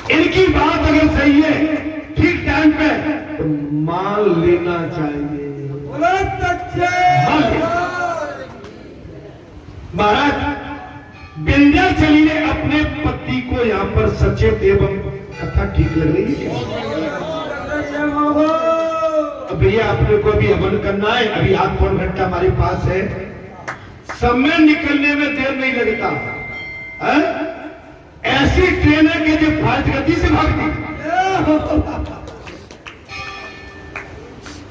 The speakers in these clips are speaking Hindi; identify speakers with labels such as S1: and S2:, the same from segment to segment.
S1: इनकी बात अगर सही है ठीक टाइम पे तो मान लेना चाहिए। महाराज विंध्याचली ने अपने पति को यहाँ पर सचेत एवं कथा ठीक लग रही है। भैया अपने को भी हवन करना है, अभी आध पौन घंटा हमारे पास है, समय निकलने में देर नहीं लगता है? ऐसी ट्रेन है कि जो फास्ट गति से भागती।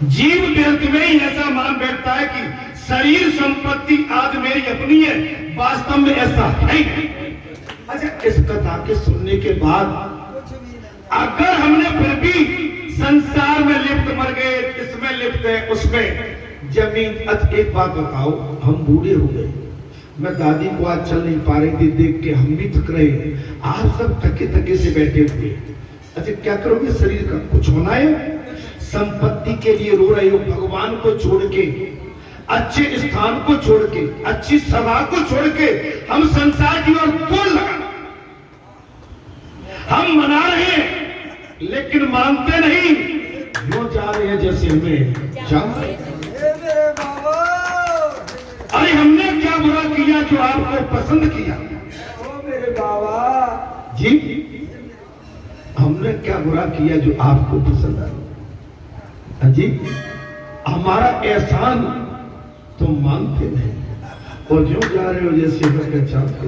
S1: जीव व्यर्थ में ही ऐसा मान बैठता है कि शरीर संपत्ति आज मेरी अपनी है, वास्तव में ऐसा है। अच्छा, इस कथा के सुनने के बाद अगर हमने फिर भी संसार में लिप्त मर गए, इसमें लिप्त है, उसमें जमीन। अच्छा एक बात बताओ, हम बूढ़े हो गए, मैं दादी को आज चल नहीं पा रही थी, देख के हम भी थक रहे, आप सब थके थके से बैठे हुए। अच्छा क्या करोगे, शरीर का कुछ होना है, संपत्ति के लिए रो रहे हो, भगवान को छोड़ के, अच्छे स्थान को छोड़ के, अच्छी सभा को छोड़ के हम संसार की ओर दौड़ लगा। हम मना रहे हैं लेकिन मानते नहीं, यूं जा रहे हैं जैसे हमें जाए। अरे हमने क्या बुरा किया जो आपको पसंद किया? ओ मेरे बाबा जी, हमने क्या बुरा किया जो आपको पसंद आया? जी, हमारा एहसान तो मानते नहीं और जो जा रहे हो जैसे हमें चाहते।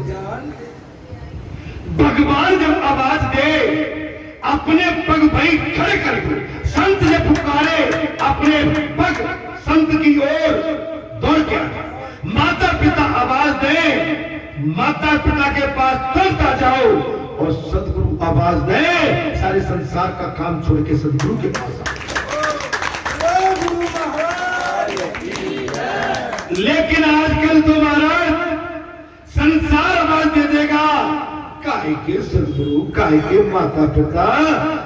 S1: भगवान जब आवाज दे अपने पग भाई खड़े कर दो, संत से पुकारे अपने पग संत की ओर दौड़ के, माता पिता आवाज दे माता पिता के पास तुरंत आ जाओ, और सदगुरु आवाज दे सारे संसार का काम छोड़ के सदगुरु के पास आओ। लेकिन आजकल तो महाराज संसार आवाज दे देगा, काय के सदगुरु, काय के माता पिता,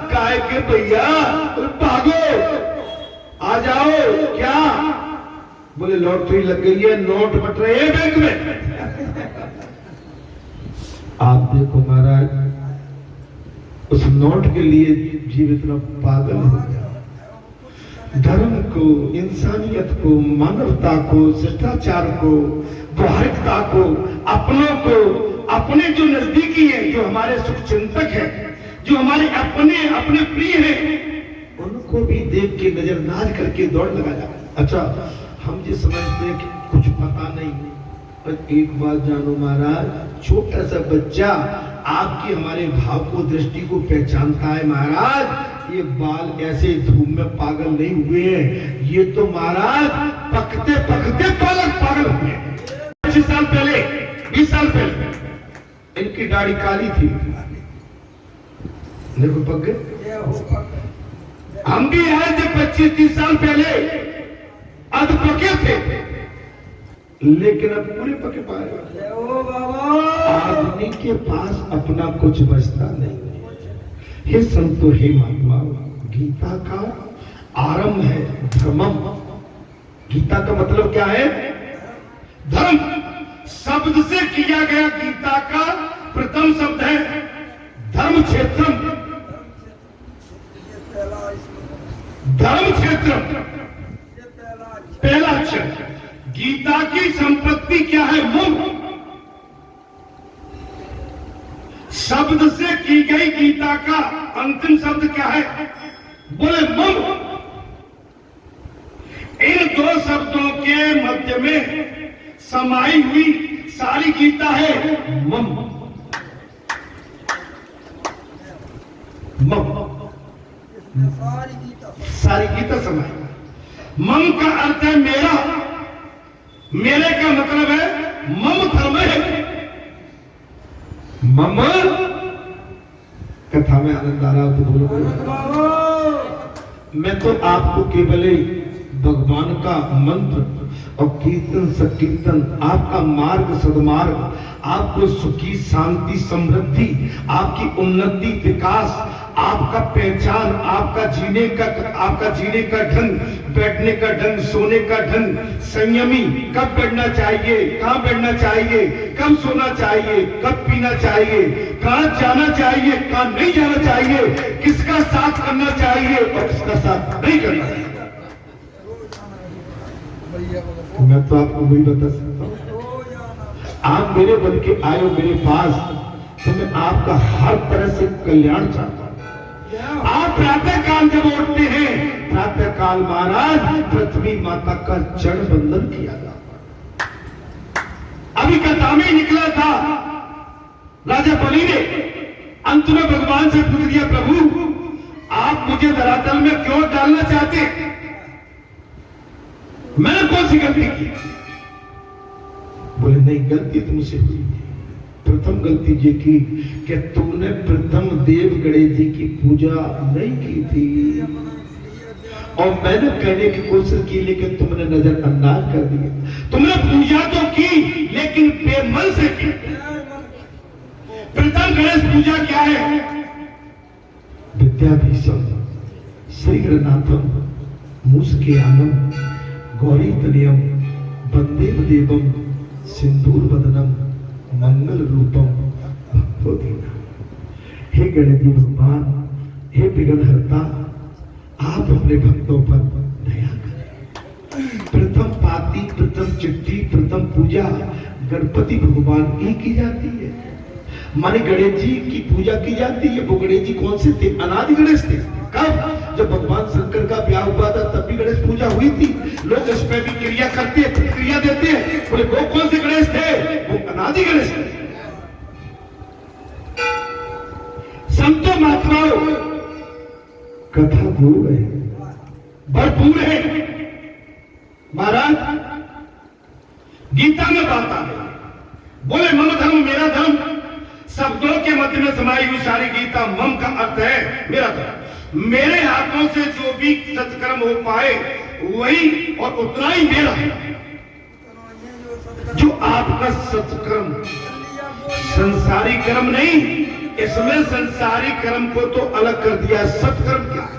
S1: काय के भैया, भागो आ जाओ। क्या बोले, लॉटरी लग गई है, नोट बट रहे हैं बैंक में। आप देखो महाराज, उस नोट के लिए जीव इतना पागल हो गया। धर्म को, इंसानियत को, मानवता को, शिष्टाचार को, बौद्धिकता को, अपनों को, अपने जो नजदीकी है, जो हमारे सुख चिंतक है, जो हमारे अपने अपने प्रिय है, उनको भी देख के नजरअंदाज करके दौड़ लगा जाता। अच्छा, हम जो समझते हैं कि कुछ पता नहीं, पर एक बात जानो महाराज, छोटा सा बच्चा आपके हमारे भाव को, दृष्टि को पहचानता है। महाराज ये बाल ऐसे धूम में पागल नहीं हुए हैं, ये तो महाराज पकते पकते पागल हुए हैं। 25 साल पहले, 20 साल पहले इनकी दाढ़ी काली थी, देखो पक गए। हम भी आए थे 25-30 साल पहले, अध पके थे, लेकिन अब पूरे पके पाए। आदमी के पास अपना कुछ बचता नहीं। हे संतो, हे महात्मा, गीता का आरंभ है धर्मम। गीता का मतलब क्या है? धर्म शब्द से किया गया गीता का प्रथम शब्द है धर्म क्षेत्रम। धर्म क्षेत्रम पहला अक्षर। गीता की संपत्ति क्या है? मम। शब्द से की गई गीता का अंतिम शब्द क्या है? बोले मम। इन दो शब्दों के मध्य में समाई हुई सारी गीता है मम। मम सारी गीता समाई। मम का अर्थ है मेरा, मेरे का मतलब है मम धर्म है। मम कथा में आनंद आ रहा तो बोलो। मैं तो आपको केवल भगवान का मंत्र और कीर्तन संकीर्तन, आपका मार्ग सदमार्ग, आपको सुखी शांति समृद्धि, आपकी उन्नति विकास, आपका पहचान, आपका जीने का ढंग, बैठने का ढंग, सोने का ढंग, संयमी, कब बैठना चाहिए, कहाँ बैठना चाहिए, कब सोना चाहिए, कब पीना चाहिए, कहाँ जाना चाहिए, कहाँ नहीं जाना चाहिए, किसका साथ करना चाहिए और किसका साथ नहीं करना चाहिए। मैं तो आपको वही बता सकता हूं। आप मेरे बन के आए हो मेरे पास, तो मैं आपका हर तरह से कल्याण चाहता हूं। आप प्रातः काल जब उठते हैं, प्रातः काल महाराज पृथ्वी माता का चरण बंदन किया जाता। अभी कथा में निकला था, राजा बलि ने अंत में भगवान से पूछ दिया, प्रभु आप मुझे धरातल में क्यों डालना चाहते, मैंने कौन सी गलती की? बोले नहीं, गलती तुमसे हुई। प्रथम गलती ये की कि तुमने प्रथम देव गणेश जी की पूजा नहीं की थी, और मैंने कहने की कोशिश की लेकिन तुमने नजरअंदाज कर दिया। तुमने पूजा तो की लेकिन बेमन से की। प्रथम गणेश पूजा क्या है? विद्याधीशम, श्री गणनाथम, मूषिकायानम, गौरी तनयम, वंदे देवम, सिंदूर वदनम, मंगल रूपम भक्तोदीना। हे गणेश जी भगवान, हे विघ्नहर्ता, आप अपने भक्तों पर दया करें। प्रथम पाती, प्रथम चिट्ठी, प्रथम पूजा गणपति भगवान की की जाती है, माने गणेश जी की पूजा की जाती है। वो गणेश जी कौन से थे? अनादि गणेश थे। कब? जब भगवान शंकर का ब्याह हुआ था तब भी गणेश पूजा हुई थी। लोग इस पे भी क्रिया करते हैं, प्रतिक्रिया देते हैं, बोले वो कौन से गणेश थे? वो अनादि गणेश थे। संतो महात्माओं, कथा दूर है, भरपूर है। महाराज गीता में बात आ गई, बोले मम धर्म मेरा धर्म, शब्दों के मध्य में समाई हुई सारी गीता। मम का अर्थ है मेरा धर्म। मेरे हाथों से जो भी सत्कर्म हो पाए वही और उतना ही मेरा है। जो आपका सत्कर्म संसारी कर्म नहीं, इसमें संसारी कर्म को तो अलग कर दिया। सत्कर्म क्या है?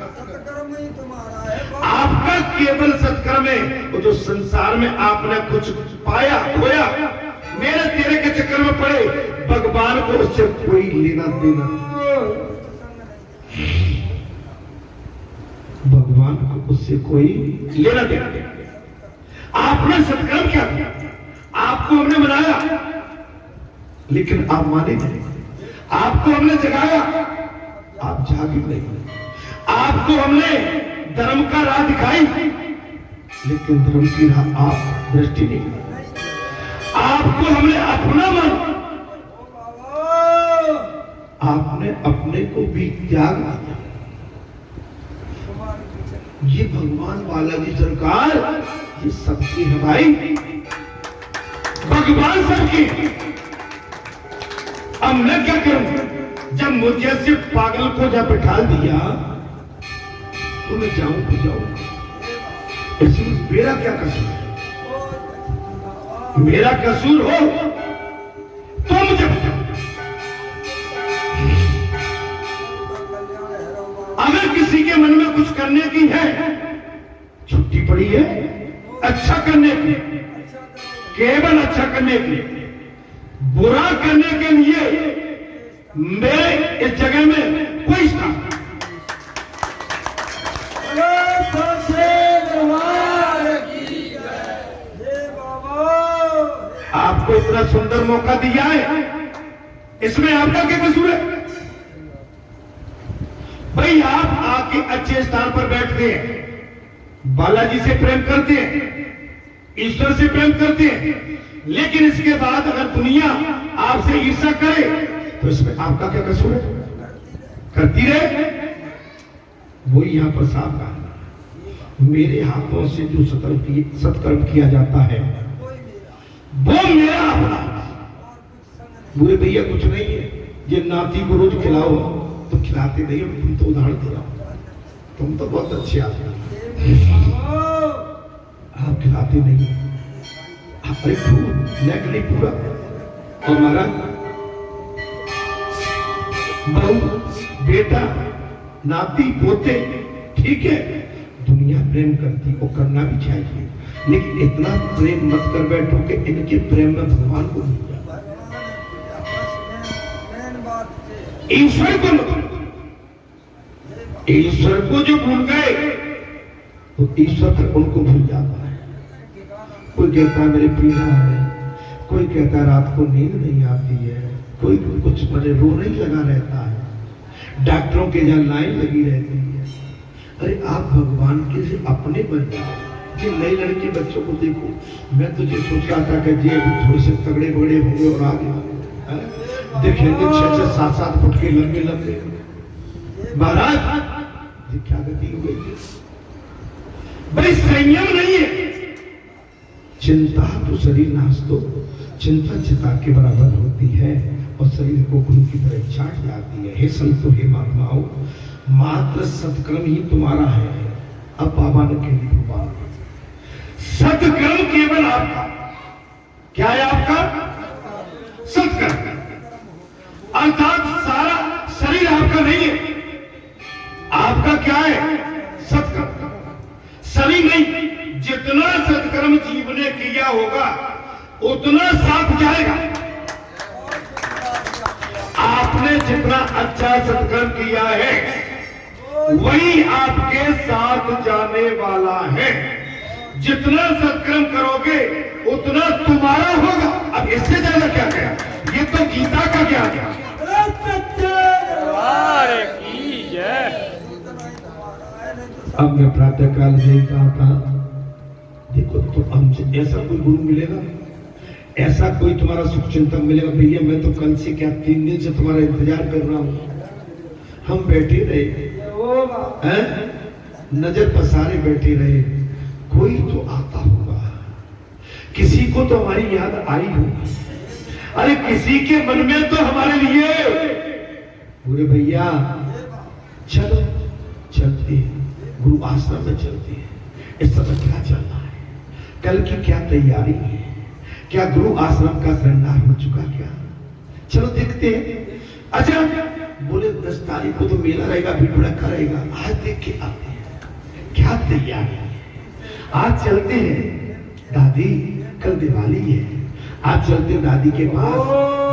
S1: आपका केवल सत्कर्म है वो जो संसार में आपने कुछ पाया खोया, मेरे तेरे के चक्कर में पड़े, भगवान को उससे कोई लेना देना, भगवान को उससे कोई लेना देना। आपने सत्कर्म क्या किया? आपको हमने बनाया लेकिन आप माने नहीं। आपको हमने जगाया, आप जागे नहीं। आपको हमने धर्म का राह दिखाई लेकिन धर्म की राह आप दृष्टि नहीं दी। आपको हमने अपना मन, आपने अपने को भी त्याग दिया। ये भगवान बालाजी सरकार, ये सबकी है भाई, भगवान सबकी। अब मैं क्या करूं? जब मुझे से पागल को जब बिठा दिया तो मैं जाऊं तो जाऊं, इसमें मेरा क्या कसूर? मेरा कसूर हो तो मुझे बताओ। अगर किसी के मन में कुछ करने की है, छुट्टी पड़ी है अच्छा करने की, केवल अच्छा करने की, बुरा करने के लिए मेरे इस जगह में कोई स्थान नहीं। आपको इतना सुंदर मौका दिया है, इसमें आपका क्या कसूर है? भाई आप आके अच्छे स्थान पर बैठते हैं, बालाजी से प्रेम करते हैं, ईश्वर से प्रेम करते हैं, लेकिन इसके बाद अगर दुनिया आपसे ईर्ष्या करे तो इसमें आपका क्या कसूर है? करती रहे। वही यहां पर साफ कहा, मेरे हाथों से जो सत्कर्म किया जाता है वो मेरा अपना। बुरे भैया कुछ नहीं है, ये नाती को रोज खिलाओ तो खिलाते नहीं, तुम तो उदाहरण दे रहा हो, तुम तो बहुत अच्छे आदमी, आप खिलाते नहीं। अरे नेक नहीं पूरा। और महाराज बहू बेटा नाती पोते ठीक है, दुनिया प्रेम करती, वो करना भी चाहिए, लेकिन इतना प्रेम मत कर बैठो कि इनके प्रेम में भगवान को भूल जाओ। ईश्वर को जो भूल गए तो ईश्वर तक उनको भूल जाता है। कोई कहता है मेरे पीड़ा है, कोई कहता है रात को नींद नहीं आती है, कोई कुछ बड़े रोने ही लगा रहता है, डॉक्टरों के जहां लाइन लगी रहती है। अरे आप भगवान के से अपने बन जाओ। ये नए लड़के बच्चों को देखो, मैं तो ये सोच रहा था कि ये अभी थोड़े से तगड़े बगड़े होंगे और आगे देखेंगे 6-6, 7-7 फुट के लंबे लंबे। महाराज ये क्या गति हो गई? भाई संयम नहीं है। चिंता तो शरीर नाश दो, चिंता चिता के बराबर होती है और शरीर को गुरु की तरह चाट जाती है। हे संतो, हे महात्माओं, मात्र सत्कर्म ही तुम्हारा है। अब बाबा ने कह दी बात, सत्कर्म केवल आपका। क्या है आपका? सत्कर्म। अर्थात सारा शरीर आपका नहीं है, आपका क्या है? सत्कर्म। शरीर नहीं, जितना सत्कर्म जीव ने किया होगा उतना साथ जाएगा। आपने जितना अच्छा सत्कर्म किया है वही आपके साथ जाने वाला है। जितना सत्कर्म करोगे उतना तुम्हारा होगा। अब इससे ज्यादा क्या कहा? ये तो गीता का ज्ञान है। अब मैं प्रातः काल यही कहा था, देखो तो हमसे ऐसा कोई गुरु मिलेगा, ऐसा कोई तुम्हारा सुख चिंतन मिलेगा? भैया मैं तो कल से क्या 3 दिन से तुम्हारा इंतजार कर रहा हूं। हम बैठे रहे हैं, नजर पसारे बैठे रहे, कोई तो आता होगा, किसी को तो हमारी याद आई होगी। अरे किसी के मन में तो हमारे लिए पूरे भैया चलो चलते हैं, गुरु आश्रम में चलते हैं। इस समय क्या चल रहा है, कल की क्या तैयारी है, क्या गुरु आश्रम का श्रृंगार हो चुका क्या? चलो देखते हैं। अच्छा बोले 10 तारीख को तो मेला रहेगा, भीड़ भड़का रहेगा, आज देख के आते हैं क्या तैयारी है। आज चलते हैं दादी, कल दिवाली है, आज चलते हैं दादी के पास।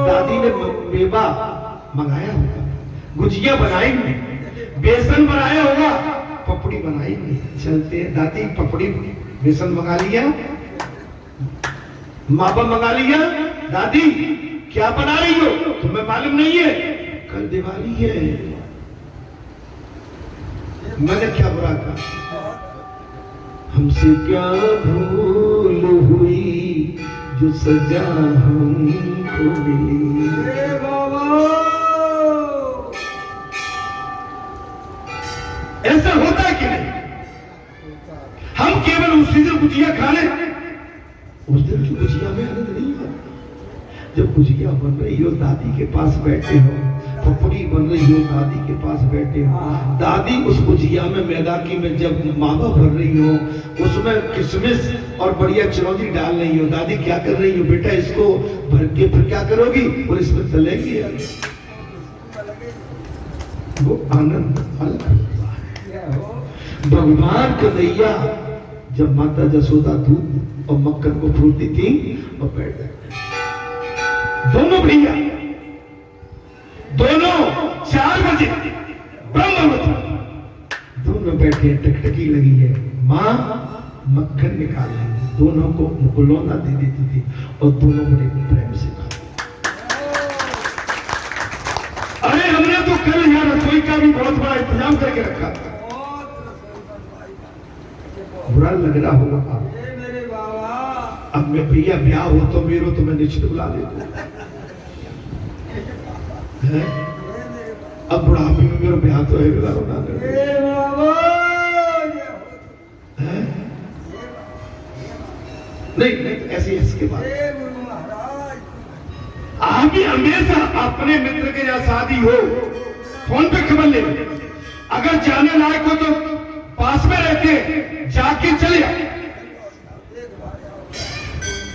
S1: दादी ने मेवा मंगाया होगा, गुजिया बनाएंगे, बेसन बनाया होगा, पपड़ी बनाएंगे। चलते हैं दादी, पपड़ी बेसन मंगा लिया, मावा मंगा लिया। दादी क्या बना रही हो, तुम्हें मालूम नहीं है कल दिवाली है। मैंने क्या बुरा कहा? हमसे क्या भूल हुई जो सजा हमको मिली। ऐसा होता है कि नहीं? हम केवल उसी दिन गुजिया खा ले, उस दिन की गुजिया में आनंद नहीं है। जब गुजिया बन रही हो, दादी के पास बैठे हो, पपड़ी बन रही हो, दादी के पास बैठे हो, दादी उस गुजिया में मैदा की में जब मावा भर रही हो, उसमें किशमिश और बढ़िया चिरौंजी डाल रही हो, दादी क्या कर रही हो? बेटा इसको भर के फिर क्या करोगी? और इसमें तलेगी। वो आनंद अलग होता है। भगवान कन्हैया जब माता जसोदा दूध और मक्खन को फूलती थी और बैठ जाते, दोनों भैया, दोनों 4 बजे ब्रह्मवती दोनों बैठे, टकटकी लगी है, माँ मक्खन निकाल रही, दोनों को मुकुलौना दे देती थी और दोनों बड़े प्रेम से खाते। अरे हमने तो कल यहाँ रसोई का भी बहुत बड़ा इंतजाम करके रखा था। बुरा लग रहा होगा आप। अब मैं भैया ब्याह हो तो मेरे तो मैं निश्चित बुला लेता। अब बुढ़ापे में मेरा ब्याह तो है, नहीं नहीं तो ऐसे इसके बाद आप भी हमेशा अपने मित्र के या शादी हो फोन पे खबर ले, अगर जाने लायक हो तो पास में रहते जाके चले।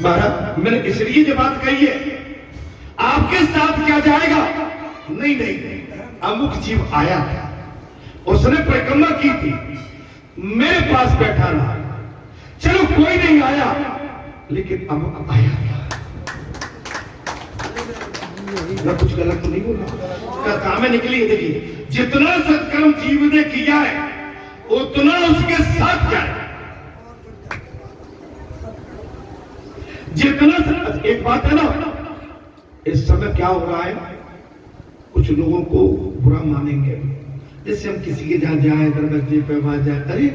S1: महाराज मैंने इसलिए जो बात कही है, आपके साथ क्या जाएगा? नहीं नहीं, अमुक जीव आया था, उसने परिक्रमा की थी, मेरे पास बैठा रहा, चलो कोई नहीं आया, लेकिन अमुक आया था। मैं कुछ गलत तो नहीं बोल रहा, काम में निकली है। देखिए, जितना सत्कर्म जीव ने किया है उतना उसके साथ जाए, जितना। एक बात है ना, इस समय क्या हो रहा है, कुछ लोगों को बुरा मानेंगे, जैसे हम किसी के जहां जाए दरवाजे पे वहां जाए, अरे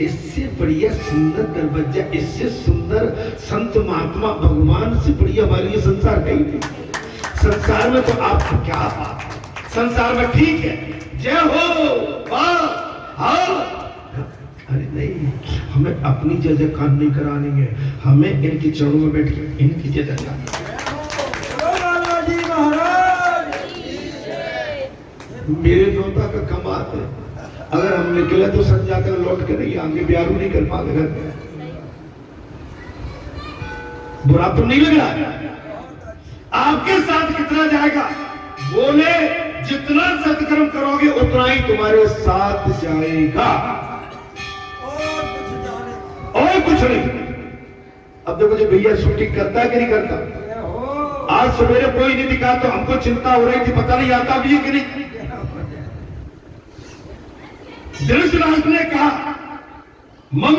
S1: इससे बढ़िया सुंदर दरवाजा, इससे सुंदर संत महात्मा भगवान से बढ़िया हमारे लिए संसार कहीं नहीं। संसार में तो आपको क्या बात, संसार में ठीक है, जय हो हाँ, अरे नहीं, हमें अपनी जय जयकार नहीं करानी है, हमें इनके चरणों में बैठ के इनकी जय जयकार। मेरे तोता का कमात है, अगर हम निकले तो सच जाकर लौट के नहीं आएंगे, ब्यारू नहीं कर पाते घर में। बुरा तो नहीं लग रहा, आपके साथ कितना जाएगा? बोले जितना सत्कर्म करोगे उतना ही तुम्हारे साथ जाएगा, और कुछ नहीं। अब देखो, जो भैया शूटिंग करता है कि नहीं करता, आज सवेरे कोई नहीं दिखा तो हमको चिंता हो रही थी, पता नहीं आता भी है कि नहीं। धृतराष्ट्र ने कहा मम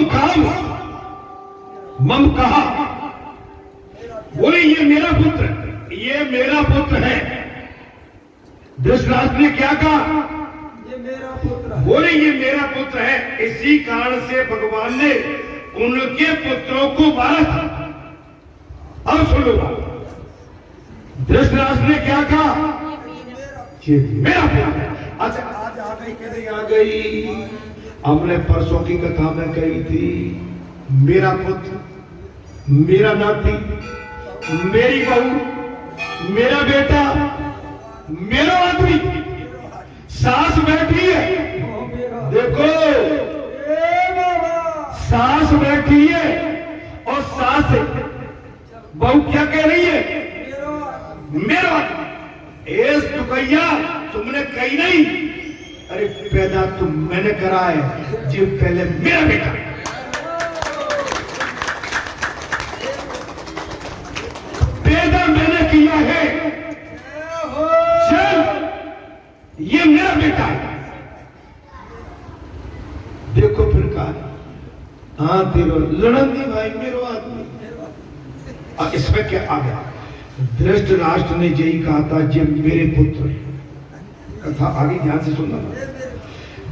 S1: कहा, बोले ये मेरा पुत्र, ये मेरा पुत्र है। धृतराष्ट्र ने क्या कहा? ये मेरा पुत्र है। बोले ये मेरा पुत्र है। इसी कारण से भगवान ने उनके पुत्रों को मारा था। अब सुनो, धृतराष्ट्र ने क्या कहा? ये मेरा पुत्र है। अच्छा, आज आ गई कि नहीं आ गई? हमने परसों की कथा में कही थी, मेरा पुत्र, मेरा नाती, मेरी बहू, मेरा बेटा, मेरा आदमी, सास बैठी है, देखो सास बैठी है, और सास बहू क्या कह रही है? मेरा आदमी। एस दुकैया, तुमने कही नहीं, अरे पैदा तो मैंने करा है, जो पहले मेरा बेटा, पैदा मैंने किया है, चल ये मेरा बेटा है। देखो फिर कहा, हाँ तेरो लड़ंगी भाई, मेरो आदमी। और इसमें क्या आ गया? धृतराष्ट्र ने यही कहा था, ये मेरे पुत्र है। कथा आगे ध्यान से सुनना।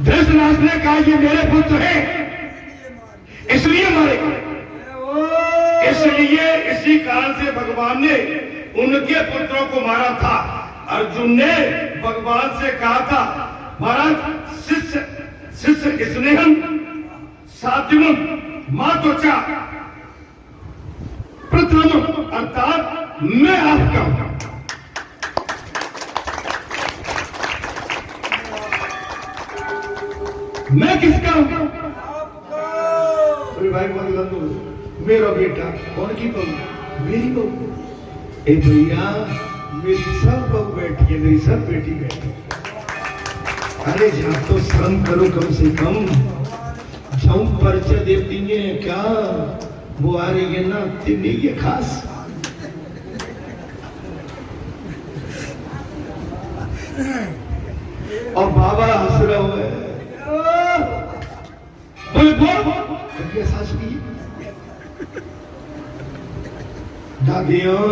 S1: धृतराष्ट्र ने कहा ये मेरे पुत्र है, इसलिए मारे, इसलिए इसी कारण से भगवान ने उनके पुत्रों को मारा था। अर्जुन ने भगवान से कहा था, महाराज शिष्य शिष्य स्नेहम साध्यम मातोचा प्रथम, अर्थात मैं आपका हूं। मैं किसका हूं? अरे भाई बोलो, मेरा बेटा। कौन की बहू? मेरी बहू। ए भैया, मेरी सब बहू बैठी है, मेरी सब बेटी बैठी। अरे जहां तो श्रम करो कम से कम, जाऊं परिचय देती है क्या? वो आ रही है ना, नहीं है खास। और बाबा हंस रहा हुआ है, बोले बोल सास की दादियों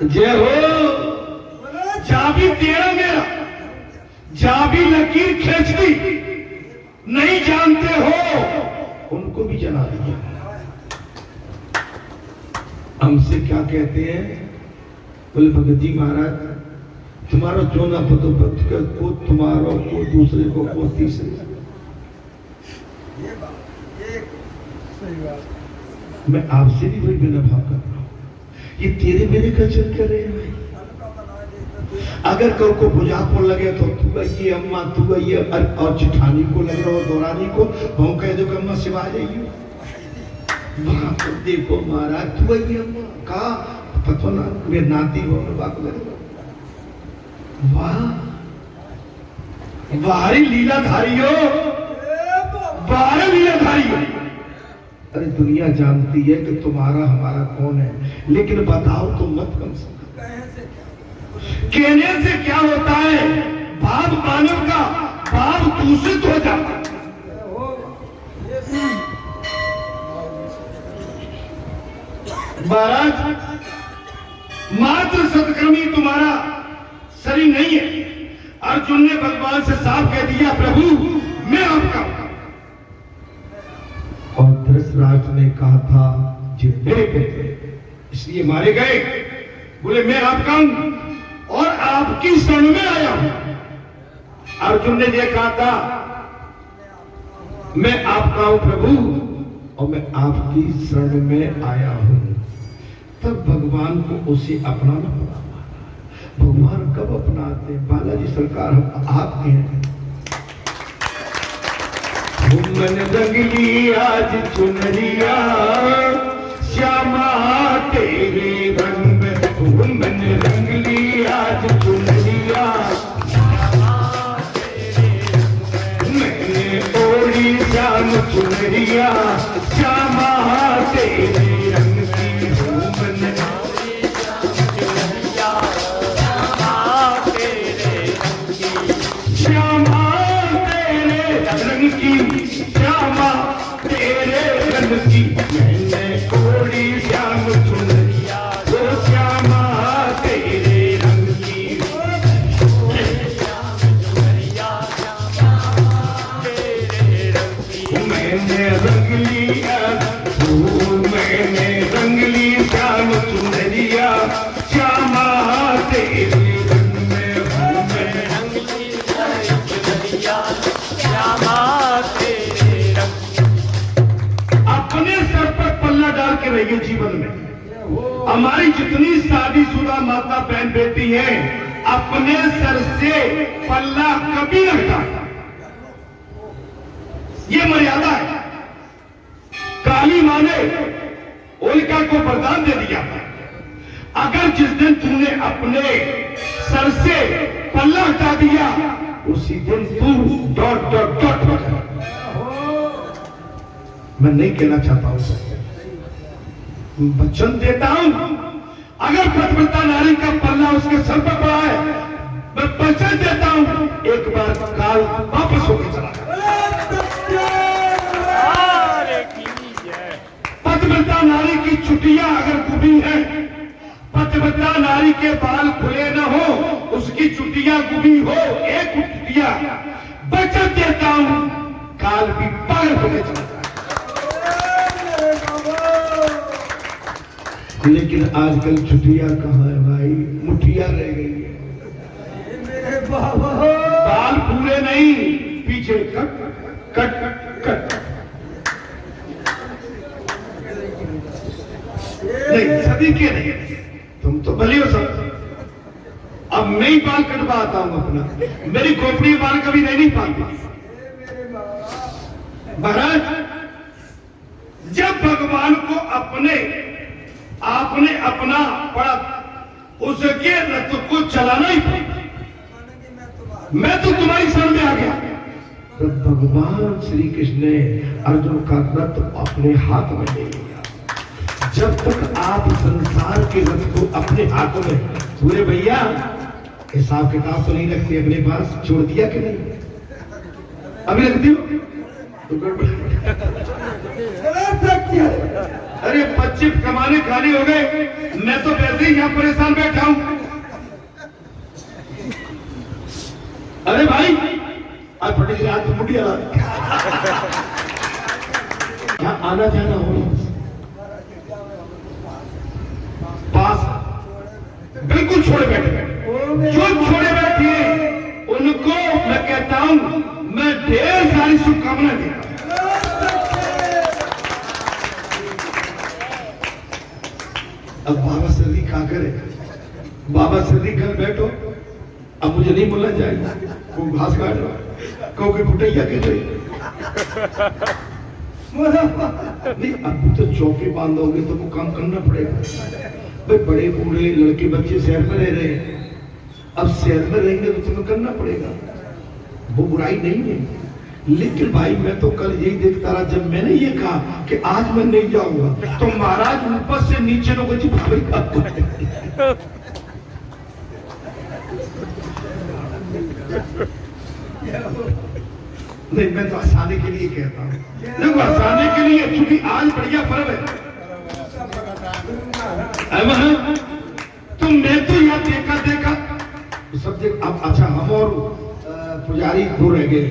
S1: जय हो। चाबी तेरा मेरा, चाबी लकीर खींच दी, नहीं जानते हो, उनको भी जला दिया। हमसे क्या कहते हैं? बोले भगत जी महाराज, तुम्हारा जो ना पतो को तुम्हारा, को दूसरे को तीसरे। मैं आपसे भी कोई बिना भाव कर रहा हूं, ये तेरे मेरे का चक्कर है। अगर कल को बुझाक को लगे तो तू गई अम्मा, तू गई, और जिठानी को लग रहा हो, दौरानी को, हम कह दो कि अम्मा सिवा जाइए। वहां पर देखो महाराज तू कहा पता ना वे नाती हो बात वाह बाहरी लीलाधारी हो, बाहर लीलाधारी हो। अरे दुनिया जानती है कि तुम्हारा हमारा कौन है, लेकिन बताओ तो मत कम से कहने से क्या होता है? भाव मानव का भाव दूषित हो जाता है। महाराज मात्र सत्कर्मी तुम्हारा शरीर नहीं है। अर्जुन ने भगवान से साफ कह दिया प्रभु मैं आपका हूं। और धृतराष्ट्र ने कहा था जी मेरे पुत्र इसलिए मारे गए। बोले मैं आपका हूं और आपकी शरण में आया हूं। अर्जुन ने यह कहा था मैं आपका हूं प्रभु और मैं आपकी शरण में आया हूं। तब भगवान को उसे अपनाना पड़ा। भगवान कब अपनाते हैं? बालाजी सरकार हम आपके हैं। मन रंगली आज चुनरिया श्यामा तेरे रंग में। मन रंगली आज चुनरिया मैंने ओढ़ी श्याम चुनरिया श्यामा तेरे रंग की। श्यामा तेरे रंग की मैंने कोड़ी श्याम चुनरिया वो श्यामा तेरे रंग की। मैंने रंग लिया मैंने रंग ली श्याम चुनरिया श्यामा तेरे रंग में। रंग ली चुनरिया श्यामा डाल के रहिए जीवन में। हमारी जितनी शादीशुदा माता बहन बेटी हैं अपने सर से पल्ला कभी न हटाता। ये मर्यादा है। काली मां ने होलिका को वरदान दे दिया अगर जिस दिन तुमने अपने सर से पल्ला हटा दिया उसी दिन तू डॉट डॉट डॉट। मैं नहीं कहना चाहता हूं वचन देता हूं अगर पतिव्रता नारी का पल्ला उसके सर पर पड़ा है मैं वचन देता हूं एक बार काल वापस होकर चला पतिव्रता नारी की चुटिया अगर गुबी है पतिव्रता नारी के बाल खुले न हो उसकी चुटिया गुबी हो एक चुटिया वचन देता हूं काल भी पार होकर चला। लेकिन आजकल छुट्टियां कहाँ है भाई? मुठिया रह गई है। मेरे बाबा बाल पूरे नहीं पीछे कट कट कट नहीं सदी के नहीं। तुम तो भली हो सब। अब मैं ही बाल कटवाता हूं अपना। मेरी खोपड़ी बाल कभी नहीं पाती। महाराज जब भगवान को आपने अपना पड़ा उसके रथ को चलाना ही पड़ा। मैं तो तुम्हारी शरण में आ गया। तो भगवान श्री कृष्ण ने अर्जुन का रथ अपने हाथ में ले लिया। जब तक आप संसार के रथ को अपने हाथों में पूरे भैया हिसाब किताब तो नहीं रखते अपने पास छोड़ दिया कि नहीं? अभी रखती हो तो अरे बच्चे कमाने खाने हो गए। मैं तो वैसे ही यहाँ परेशान बैठा हूं। अरे भाई आज फटी रात मुठिया यहाँ आना जाना हो पास बिल्कुल छोड़े बैठे। जो छोड़े बैठे उनको मैं कहता हूं मैं ढेर सारी शुभकामनाएं देता हूं। अब बाबा सर्दी खा करे बाबा सर्दी घर बैठो। अब मुझे नहीं बोलना जाएगा को घास काट कहो कि कुटैया के नहीं, अब तो चौकी बांधोगे तो वो काम करना पड़ेगा भाई। बड़े बूढ़े लड़के बच्चे शहर में रह रहे हैं, अब शहर में रहेंगे तो तुम्हें करना पड़ेगा, वो बुराई नहीं है। लेकिन भाई मैं तो कल यही देखता रहा, जब मैंने ये कहा कि आज मैं नहीं जाऊंगा तो महाराज ऊपर से नीचे लोग नहीं, मैं तो हंसाने के लिए कहता हूँ, देखो हंसाने के लिए, क्योंकि आज बढ़िया पर्व है। तो मैं तो यहाँ देखा सब देख। अब अच्छा, हम और पुजारी दो रह गए,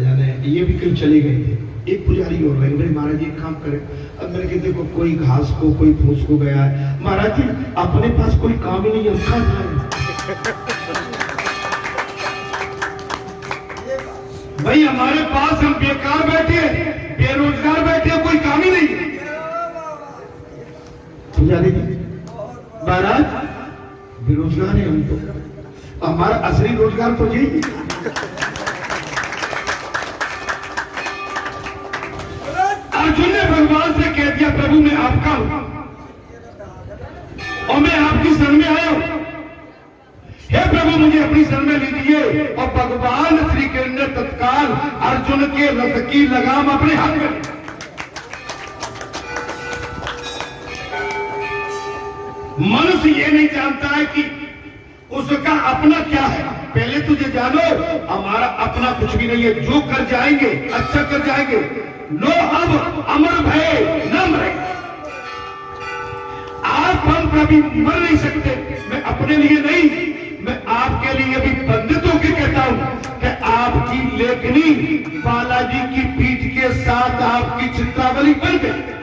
S1: यानी ये भी कहीं चले गए थे, एक पुजारी और रह गए। महाराज जी काम करें। अब मैंने कहा देखो कोई घास को कोई फूस को गया है, महाराज जी अपने पास कोई काम ही नहीं है, भाई हमारे पास हम बेकार बैठे, बेरोजगार बैठे, कोई काम ही नहीं। पुजारी जी महाराज बेरोजगार है हम तो, हमारा असली रोजगार तो यही। अर्जुन ने भगवान से कह दिया प्रभु मैं आपका हूं और मैं आपकी शरण में आया हूं, हे प्रभु मुझे अपनी शरण में लीजिए। और भगवान श्री कृष्ण ने तत्काल अर्जुन के रथ की लगाम अपने हाथ में। मनुष्य ये नहीं जानता है कि उसका अपना क्या है। पहले तुझे जानो हमारा अपना कुछ भी नहीं है, जो कर जाएंगे अच्छा कर जाएंगे। नो अब अमर भय न मरे, आप हम कभी मर नहीं सकते। मैं अपने लिए नहीं, मैं आपके लिए भी बंदित होकर कहता हूं कि आपकी लेखनी बालाजी की पीठ के साथ आपकी चित्रावली बन गई।